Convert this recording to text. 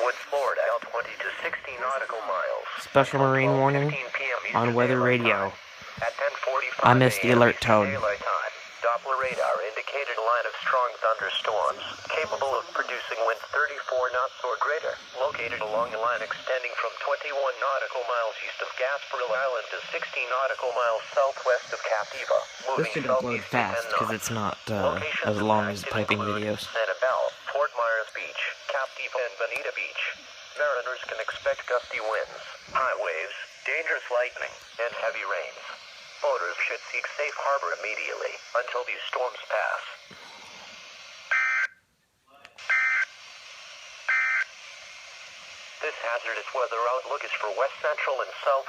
Woods, Florida, 20 to 60 nautical miles. Special marine warning 15 p.m. Eastern on weather Daylight radio. Time. At 10:45 I missed the a.m. alert Eastern tone. Daylight Time, Doppler radar indicated a line of strong thunderstorms, capable of producing winds 34 knots or greater, located along a line extending from 21 nautical miles east of Gasparilla Island to 60 nautical miles southwest of Captiva, This moving should upload southeast to 10 fast because knots. it's not Locations as long as impacted typing include videos. Sanibel, Fort Myers Beach, Captiva, and Bonita Beach. Mariners can expect gusty winds, high waves, dangerous lightning, and heavy rains. Boaters should seek safe harbor immediately until these storms pass. This hazardous weather outlook is for west central and south